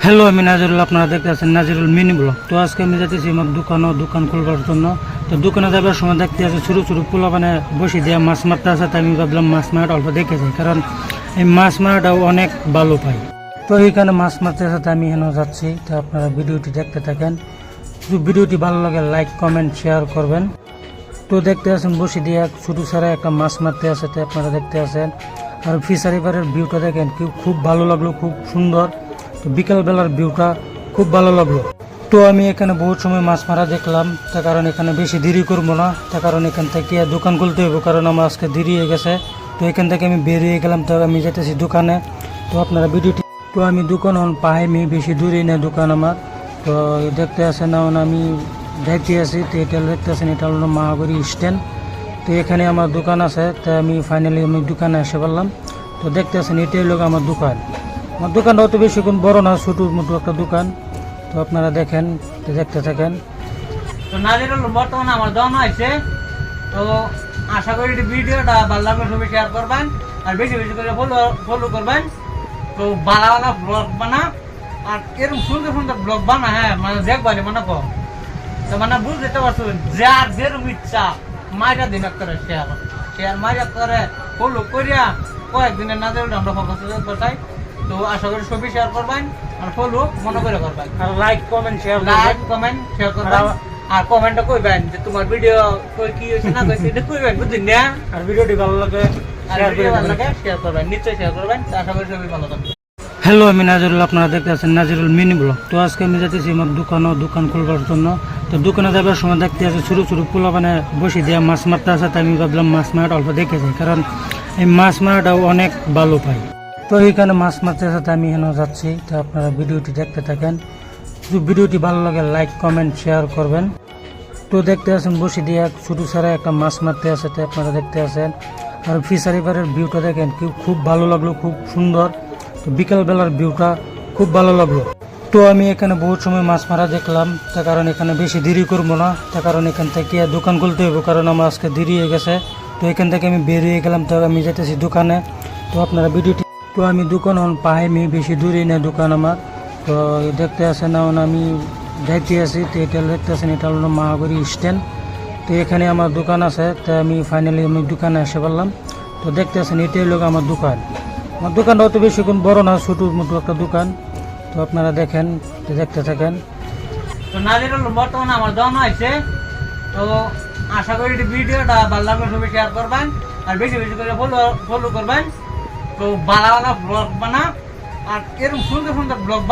Hello, আমি নাজিরুল। আপনারা দেখতে আছেন নাজিরুল মিনি ব্লগ। তো আজকে আমি যাচ্ছি আমার দোকান খুলবার জন্য। তো দোকানে যাবার সময় দেখতে আছে ছোটো ছোটো পোলা মানে বসে দিয়ে মাছ মারতে আছে। তাই আমি ভাবলাম মাছ মারাটা অল্প দেখে যাই, কারণ এই মাছ মারাটাও অনেক ভালো পাই। তো এইখানে মাছ মারতে আছে, আমি এখানে যাচ্ছি। তো আপনারা ভিডিওটি দেখতে থাকেন। যদি ভিডিওটি ভালো লাগে লাইক কমেন্ট শেয়ার করবেন। তো দেখতে আছেন বসে দিয়ে ছোটো ছাড়া একটা মাছ মারতে আছে, তো আপনারা দেখতে আছেন। আর ফিশারি পাড়ের ভিউটা দেখেন, খুব ভালো লাগলো, খুব সুন্দর। তো বিকালবেলার ভিউটা খুব ভালো লাগলো। তো আমি এখানে বহুত সময় মাছ মারা দেখলাম, তার কারণ এখানে বেশি দেরি করবো না, তার কারণ এখান থেকে দোকান খুলতে হইব, কারণ আমার আজকে দেরি হয়ে গেছে। তো এখান থেকে আমি বেরিয়ে গেলাম, তো আমি যেতেছি দোকানে। তো আপনারা ভিডিওটি, তো আমি দোকান পাইনি, বেশি দূরেই না দোকান আমার। তো দেখতে আসেন না, আমি দেখতে আছি। তো এটা দেখতে আসেন, এটা হলো মহাগরী স্ট্যান্ড। তো এখানে আমার দোকান আছে। তো আমি ফাইনালি দোকানে এসে বললাম। তো দেখতে আসেন, এটাই লোক আমার দোকান। আমার দোকানটা অত বেশিক্ষণ বড় না, ছোটোর মতো একটা দোকান। তো আপনারা দেখেন, দেখতে থাকেন। তো নাজিরুল বর্তমানে আমার দোকান হয়েছে। তো আশা করি ভিডিওটা ভালো লাগবে, সবাই শেয়ার করবেন আর বেশি বেশি করে ফলো করবেন। তো ভালো ব্লগ বানা আর এরকম সুন্দর সুন্দর ব্লগ বানা, হ্যাঁ মানে দেখবানি মানে কম। তো মানে বুঝতে পারছো, যার যেরকম ইচ্ছা মাইরা দিন করে শেয়ার মাইরা করে ফলো করিয়া কয়েকদিনের নাজিরুল আমরা ফোকাস চাই। তো আশা করি সবই শেয়ার করবেন আর ফলো মনে করে করবেন আর লাইক কমেন্ট শেয়ার করবেন। আর কমেন্টটা কইবেন যে তোমার ভিডিও কি হয়েছে না হয়েছে এটা কইবেন, বুঝলেন না? আর ভিডিওটি ভালো লাগে শেয়ার করবেন, নিশ্চয়ই শেয়ার করবেন। আশা করি সবাই ভালো থাকবে। হ্যালো, আমি নাজিরুল। আপনারা দেখতে আছেন নাজিরুল মিনি ব্লগ। তো আজকে আমি যাচ্ছি আমার দোকান খুলবার জন্য। তো দোকানে যাবার সময় দেখতে আছে ছোটো ছোটো পোলা মানে বসে দিয়ে মাছ মারতে আছে। তাই আমি ভাবলাম মাছ মারাটা অল্প দেখে যাই, কারণ এই মাছ মারাটাও অনেক ভালো পাই। তো এইখানে মাছ মারতে আছে, আমি এখানে যাচ্ছি। তো আপনারা ভিডিওটি দেখতে থাকেন। যদি ভিডিওটি ভালো লাগে লাইক কমেন্ট শেয়ার করবেন। তো দেখতে আছেন বসে দিয়ে ছোটো ছাড়া একটা মাছ মারতে আছে, তো আপনারা দেখতে আছেন। আর ফিশারি পাড়ের ভিউটা দেখেন, খুব ভালো লাগলো, খুব সুন্দর। তো বিকালবেলার ভিউটা খুব ভালো লাগলো। তো আমি এখানে বহুত সময় মাছ মারা দেখলাম, তার কারণ এখানে বেশি দেরি করবো না, তার কারণ এখান থেকে দোকান খুলতে হইব, কারণ আমার আজকে দেরি হয়ে গেছে। তো এখান থেকে আমি বেরিয়ে গেলাম, তো আমি যেতেছি দোকানে। তো আপনারা ভিডিওটি, তো আমি দোকান পাইনি, বেশি দূরেই না দোকান আমার। তো দেখতে আসেন না, আমি দেখতে আছি। তো এটা দেখতে আসেন, এটা হলো মহাগরী স্ট্যান্ড। তো এখানে আমার দোকান আছে। তো আমি ফাইনালি দোকানে এসে বললাম। তো দেখতে আসেন, এটাই লোক আমার দোকান। আমার দোকানটা অত বেশিক্ষণ বড় না, ছোটোর মতো একটা দোকান। তো আপনারা দেখেন, দেখতে থাকেন। তো নাজিরুল বর্তমানে আমার দোকান হয়েছে। তো আশা করি ভিডিওটা ভালো লাগবে, সবাই শেয়ার করবেন আর বেশি বেশি করে ফলো করবেন। তো ভালো ব্লগ বানা আর এরকম সুন্দর সুন্দর ব্লগ